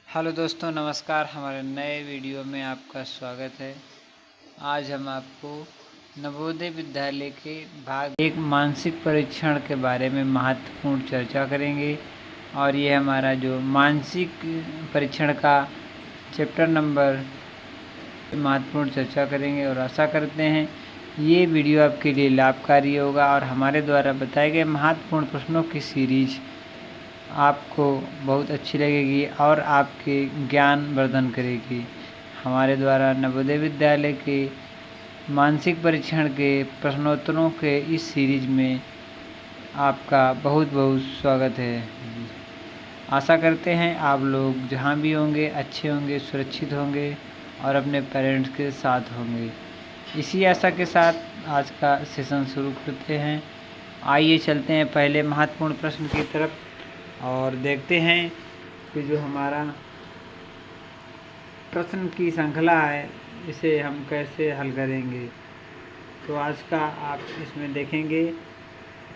Hello दोस्तों, नमस्कार। हमारे नए वीडियो में आपका स्वागत है। आज हम आपको नवोदय विद्यालय के भाग एक मानसिक परीक्षण के बारे में महत्वपूर्ण चर्चा करेंगे। और ये हमारा जो मानसिक परीक्षण का चैप्टर नंबर महत्वपूर्ण चर्चा करेंगे और आशा करते हैं ये वीडियो आपके लिए लाभकारी होगा और हमारे द्वारा बताए गए महत्वपूर्ण प्रश्नों की सीरीज आपको बहुत अच्छी लगेगी और आपके ज्ञान वर्धन करेगी। हमारे द्वारा नवोदय विद्यालय के मानसिक परीक्षण के प्रश्नोत्तरों के इस सीरीज में आपका बहुत बहुत स्वागत है। आशा करते हैं आप लोग जहां भी होंगे अच्छे होंगे, सुरक्षित होंगे और अपने पेरेंट्स के साथ होंगे। इसी आशा के साथ आज का सेशन शुरू करते हैं। आइए चलते हैं पहले महत्वपूर्ण प्रश्न की तरफ और देखते हैं कि जो हमारा प्रश्न की श्रृंखला है इसे हम कैसे हल करेंगे। तो आज का आप इसमें देखेंगे,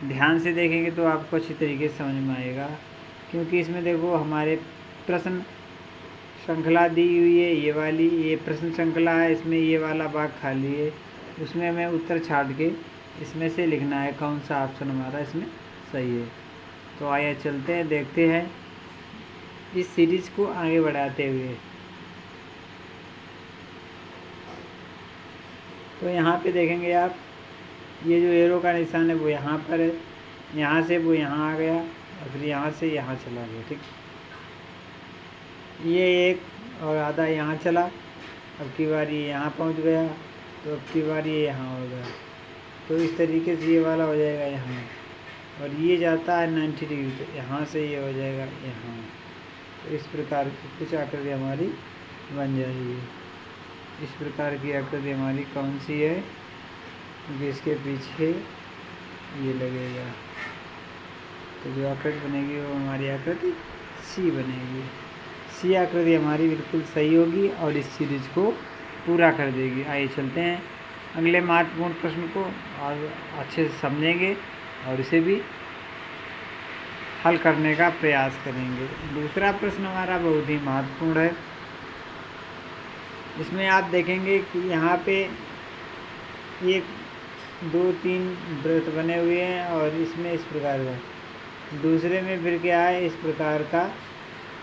ध्यान से देखेंगे तो आपको अच्छी तरीके से समझ में आएगा, क्योंकि इसमें देखो हमारे प्रश्न श्रृंखला दी हुई है। ये वाली ये प्रश्न श्रृंखला है, इसमें ये वाला भाग खाली है, उसमें हमें उत्तर छाट के इसमें से लिखना है कौन सा ऑप्शन हमारा इसमें सही है। तो आइए चलते हैं, देखते हैं इस सीरीज को आगे बढ़ाते हुए। तो यहाँ पे देखेंगे आप, ये जो एरो का निशान है वो यहाँ पर है, यहाँ से वो यहाँ आ गया और फिर यहाँ से यहाँ चला गया। ठीक, ये एक और आधा यहाँ चला, अब की बार ये यहाँ पहुँच गया, तो अब की बार ये यहाँ हो गया। तो इस तरीके से ये वाला हो जाएगा यहाँ, और ये जाता है 90 डिग्री, तो यहाँ से ये हो जाएगा यहाँ। तो इस प्रकार की कुछ आकृति हमारी बन जाएगी। इस प्रकार की आकृति हमारी कौन सी है, क्योंकि इसके पीछे ये लगेगा। तो जो आकृति बनेगी वो हमारी आकृति सी बनेगी। सी आकृति हमारी बिल्कुल सही होगी और इस सीरीज को पूरा कर देगी। आइए चलते हैं अगले महत्वपूर्ण प्रश्न को और अच्छे से समझेंगे और इसे भी हल करने का प्रयास करेंगे। दूसरा प्रश्न हमारा बहुत ही महत्वपूर्ण है। इसमें आप देखेंगे कि यहाँ पे एक 2-3 वृत्त बने हुए हैं और इसमें इस प्रकार का, दूसरे में फिर क्या है, इस प्रकार का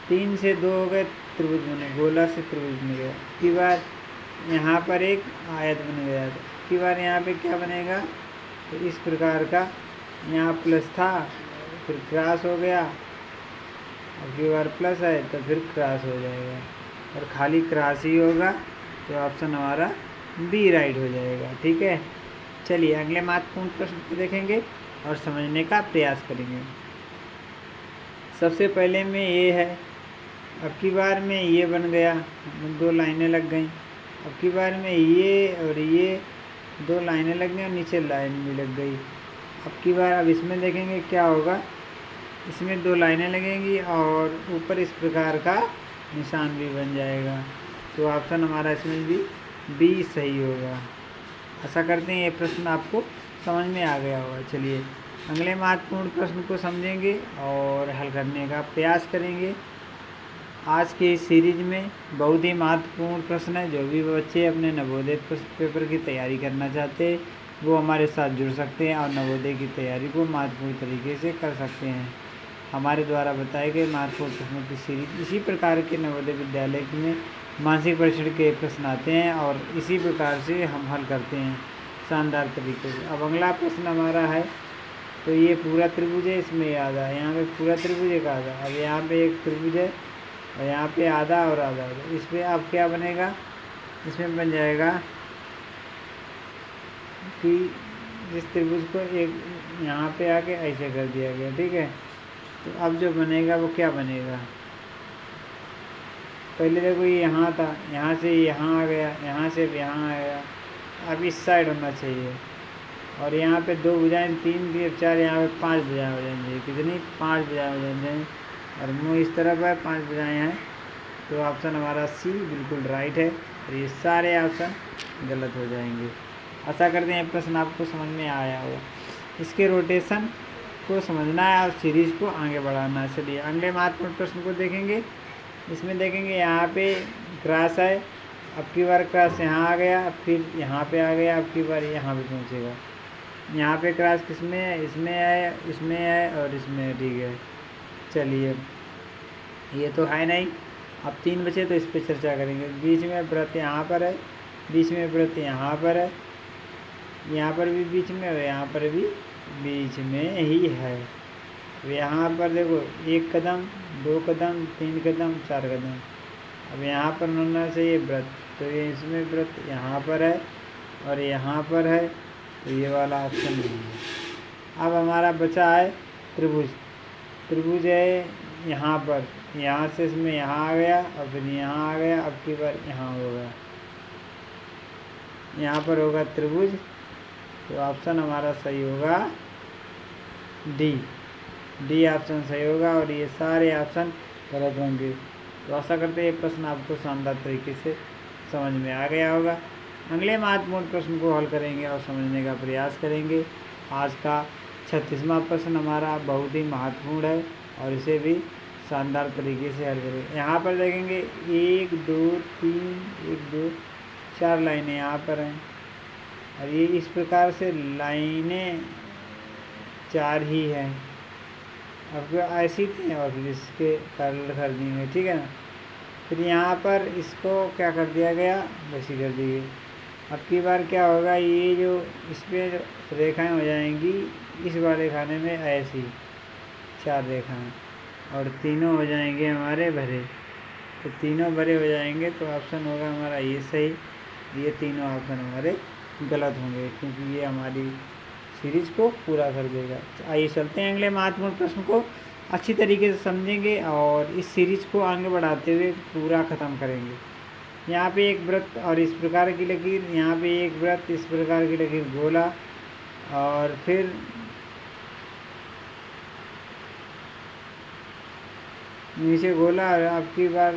3 से 2 हो गए त्रिभुज बने, गोला से त्रिभुज बन गया। की बार यहाँ पर एक आयत बन गया, की बार यहाँ पे क्या बनेगा, तो इस प्रकार का यहाँ प्लस था फिर क्रॉस हो गया, अब की बार प्लस है तो फिर क्रॉस हो जाएगा और खाली क्रॉस ही होगा। तो ऑप्शन हमारा बी राइट हो जाएगा। ठीक है, चलिए अगले महत्वपूर्ण प्रश्न को देखेंगे और समझने का प्रयास करेंगे। सबसे पहले में ये है, अब की बार में ये बन गया, 2 लाइनें लग गई। अब की बार में ये और ये 2 लाइनें लग गई और नीचे लाइन भी लग गई। अब की बार अब इसमें देखेंगे क्या होगा, इसमें 2 लाइनें लगेंगी और ऊपर इस प्रकार का निशान भी बन जाएगा। तो ऑप्शन हमारा इसमें भी बी सही होगा। आशा करते हैं ये प्रश्न आपको समझ में आ गया होगा। चलिए अगले महत्वपूर्ण प्रश्न को समझेंगे और हल करने का प्रयास करेंगे। आज के इस सीरीज में बहुत ही महत्वपूर्ण प्रश्न है। जो भी बच्चे अपने नवोदय पेपर की तैयारी करना चाहते हैं वो हमारे साथ जुड़ सकते हैं और नवोदय की तैयारी को महत्वपूर्ण तरीके से कर सकते हैं। हमारे द्वारा बताए गए महत्वपूर्ण प्रश्नों की सीरीज इसी प्रकार के नवोदय विद्यालय में मानसिक परीक्षण के प्रश्न आते हैं और इसी प्रकार से हम हल करते हैं शानदार तरीके से। अब अगला प्रश्न हमारा है, तो ये पूरा त्रिभुज है, इसमें आधा है, यहाँ पे पूरा त्रिभुज एक आधा, अब यहाँ पे एक त्रिभुज है और यहाँ पे आधा और आधा, तो इस पर अब क्या बनेगा, इसमें बन जाएगा कि जिस त्रिभुज को एक यहाँ पे आके ऐसे कर दिया गया। ठीक है, तो अब जो बनेगा वो क्या बनेगा, पहले देखो ये यहाँ था, यहाँ से यहाँ आ गया, यहाँ से यहाँ आया, अब इस साइड होना चाहिए और यहाँ पे 2 भुजाएं, 3 की 4, यहाँ पे 5 भुजाएं हो जाएंगी। कितनी, 5 भुजाएं हो जाएंगी और मुँह इस तरफ है, 5 भुजाएं हैं। तो ऑप्शन हमारा सी बिल्कुल राइट है और ये सारे ऑप्शन गलत हो जाएंगे। आशा करते हैं प्रश्न आपको समझ में आया होगा। इसके रोटेशन को समझना है और सीरीज को आगे बढ़ाना है। चलिए अगले महत्वपूर्ण प्रश्न को देखेंगे इसमें देखेंगे यहाँ पे क्रॉस है, अब की बार क्रॉस यहाँ आ गया, फिर यहाँ पे आ गया, अब की बार यहाँ पे पहुँचेगा। यहाँ पे क्रॉस किसमें है, इसमें है, इसमें है और इसमें है, ठीक है। चलिए ये तो है नहीं, अब 3 बचे तो इस पर चर्चा करेंगे। बीच में वृत्त यहाँ पर है, बीच में वृत्त यहाँ पर है, यहाँ पर भी बीच में है, यहाँ पर भी बीच में ही है। अब यहाँ पर देखो 1 कदम, 2 कदम, 3 कदम, 4 कदम। अब यहाँ पर होना चाहिए वृत्त, तो ये इसमें वृत्त यहाँ पर है और यहाँ पर है, तो ये वाला ऑप्शन नहीं है। अब हमारा बचा है त्रिभुज। त्रिभुज है यहाँ पर, यहाँ से इसमें यहाँ आ गया और फिर यहाँ आ गया, अब की बार यहाँ होगा, यहाँ पर होगा त्रिभुज। तो ऑप्शन हमारा सही होगा डी। डी ऑप्शन सही होगा और ये सारे ऑप्शन गलत होंगे। तो आशा करते हैं ये प्रश्न आपको शानदार तरीके से समझ में आ गया होगा। अगले महत्वपूर्ण प्रश्न को हल करेंगे और समझने का प्रयास करेंगे। आज का 36वां प्रश्न हमारा बहुत ही महत्वपूर्ण है और इसे भी शानदार तरीके से हल करेंगे। यहाँ पर देखेंगे 1 2 3 1 2 4 लाइनें यहाँ पर हैं और ये इस प्रकार से लाइनें 4 ही हैं। अब ऐसी थी और फिर इसके पैरेलल कर दी गई, ठीक है ना। फिर यहाँ पर इसको क्या कर दिया गया, वैसी कर दी गई। अब की बार क्या होगा, ये जो इस पर रेखाएं हो जाएंगी, इस वाले खाने में ऐसी 4 रेखाएं और तीनों हो जाएंगे हमारे भरे। तो तीनों भरे हो जाएंगे तो ऑप्शन होगा हमारा ये सही। ये तीनों ऑप्शन हमारे गलत होंगे क्योंकि ये हमारी सीरीज को पूरा कर देगा। आइए चलते हैं अगले महत्वपूर्ण प्रश्न को अच्छी तरीके से समझेंगे और इस सीरीज को आगे बढ़ाते हुए पूरा ख़त्म करेंगे। यहाँ पे एक वृत्त और इस प्रकार की लकीर, यहाँ पे एक वृत्त, इस प्रकार की लकीर, गोला और फिर नीचे गोला। और अब की बार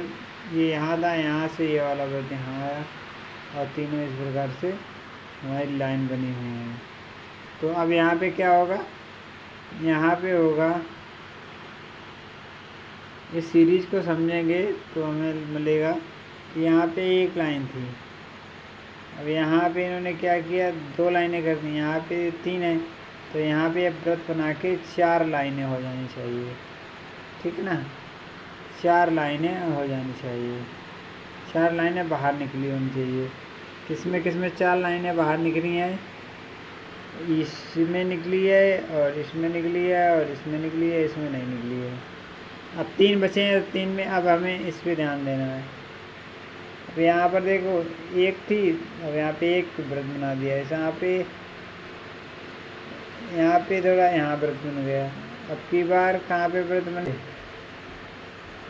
ये यहाँ था, यहाँ से ये वाला वृत्त यहाँ आया और तीनों इस प्रकार से हमारी लाइन बनी हुई है। तो अब यहाँ पे क्या होगा, यहाँ पे होगा, इस सीरीज को समझेंगे तो हमें मिलेगा कि यहाँ पे एक लाइन थी। अब यहाँ पे इन्होंने क्या किया, 2 लाइनें कर दी, यहाँ पे 3 है तो यहाँ पे वृत्त बना के 4 लाइनें हो जानी चाहिए, ठीक है ना। 4 लाइनें हो जानी चाहिए, 4 लाइनें बाहर निकली होनी चाहिए। किसमें किसमें 4 लाइनें बाहर निकली हैं, इसमें निकली है और इसमें निकली है और इसमें निकली है, इसमें नहीं निकली है। अब 3 बचे हैं, 3 में अब हमें इस पे ध्यान देना है। अब यहाँ पर देखो 1 थी, अब यहाँ पे एक वृत्त बना दिया है, यहाँ पे थोड़ा यहाँ वृत्त बन गया। अब की बार कहाँ पे वृत्त बने,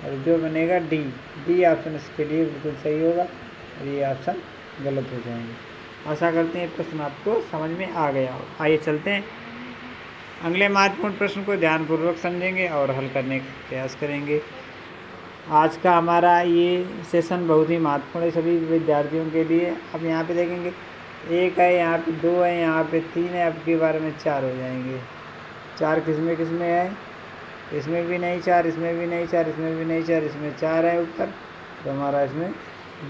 और जो बनेगा डी ऑप्शन इसके लिए बिल्कुल सही होगा और ये ऑप्शन गलत हो जाएंगे। आशा करते हैं प्रश्न आपको समझ में आ गया हो। आइए चलते हैं अगले महत्वपूर्ण प्रश्न को ध्यानपूर्वक समझेंगे और हल करने का प्रयास करेंगे। आज का हमारा ये सेशन बहुत ही महत्वपूर्ण है सभी विद्यार्थियों के लिए। अब यहाँ पे देखेंगे 1 है, यहाँ पे 2 है, यहाँ पे 3 है, अब के बारे में 4 हो जाएंगे। 4 किसमें है, इसमें भी नहीं 4, इसमें भी नहीं 4, इसमें भी नहीं 4, इसमें 4 है ऊपर, तो हमारा इसमें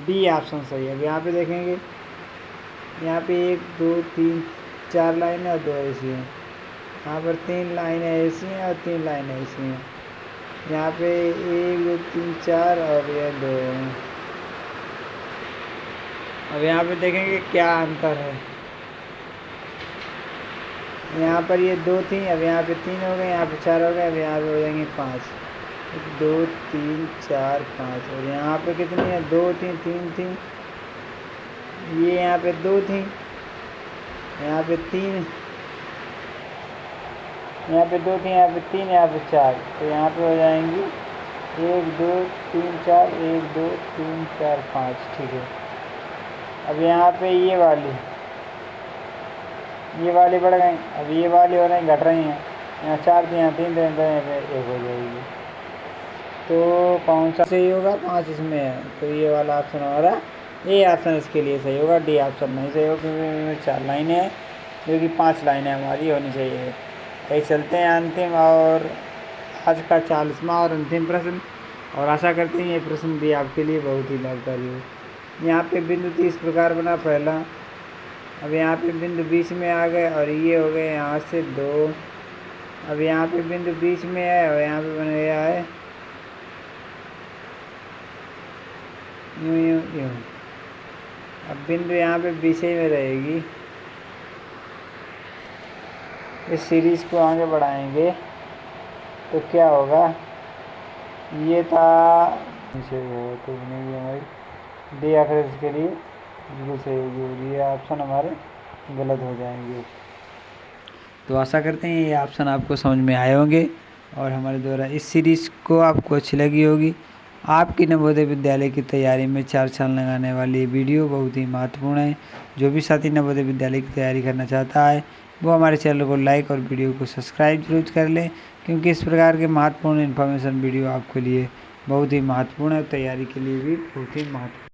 डी ऑप्शन सही है। अब यहाँ पे देखेंगे, यहाँ पे 1 2 3 4 लाइनें और 2 ऐसी हैं, यहाँ पर 3 लाइनें ऐसी हैं और 3 लाइनें ऐसी हैं, यहाँ पे 1 2 3 4 और ये 2 हैं। अब यहाँ पे देखेंगे क्या अंतर है, यहाँ पर ये 2 थी, अब यहाँ पे 3 हो गए, यहाँ पे 4 हो गए, अब यहाँ पे हो जाएंगे 5, 2 3 4 5। और यहाँ पे कितनी है, 2 थी, 3 थी, ये यहाँ पे 2 थी, यहाँ पे 3, यहाँ पे 2 थी, यहाँ पे 3, यहाँ पे 4, तो यहाँ पे हो जाएंगी 1 2 3 4, 1 2 3 4 5, ठीक है। अब यहाँ पे ये वाली बढ़ गई, अब ये वाली हो रही घट रही हैं, यहाँ 4 थी, यहाँ 3 थे, यहाँ पे 1 हो जाएगी। तो कौन सा सही होगा, 5 इसमें है, तो ये वाला ऑप्शन हमारा ए ऑप्शन इसके लिए सही होगा। डी ऑप्शन नहीं सही होगा क्योंकि इसमें 4 लाइनें हैं, जो कि 5 लाइनें हमारी होनी चाहिए। कहीं चलते हैं अंतिम और आज का 40वां और अंतिम प्रश्न। और आशा करते हैं ये प्रश्न भी आपके लिए बहुत ही लाभकारी हो। यहाँ पे बिंदु 30 प्रकार बना पहला। अब यहाँ पे बिंदु बीच में आ गए और ये हो गए यहाँ से 2। अब यहाँ पे बिंदु बीच में है और यहाँ पे बन गया है यूं यूं यूं। अब बिंदु यहाँ पे बीच में रहेगी। इस सीरीज को आगे बढ़ाएंगे तो क्या होगा, ये था नीचे तो नहीं हमारी डी आखिर इसके लिए बिल्कुल सही होगी, ये ऑप्शन हमारे गलत हो जाएंगे। तो आशा करते हैं ये ऑप्शन आपको समझ में आए होंगे और हमारे द्वारा इस सीरीज़ को आपको अच्छी लगी होगी। आपकी नवोदय विद्यालय की तैयारी में 4 साल लगाने वाली वीडियो बहुत ही महत्वपूर्ण है। जो भी साथी नवोदय विद्यालय की तैयारी करना चाहता है वो हमारे चैनल को लाइक और वीडियो को सब्सक्राइब जरूर कर लें, क्योंकि इस प्रकार के महत्वपूर्ण इन्फॉर्मेशन वीडियो आपके लिए बहुत ही महत्वपूर्ण है, तैयारी के लिए भी बहुत ही महत्वपूर्ण।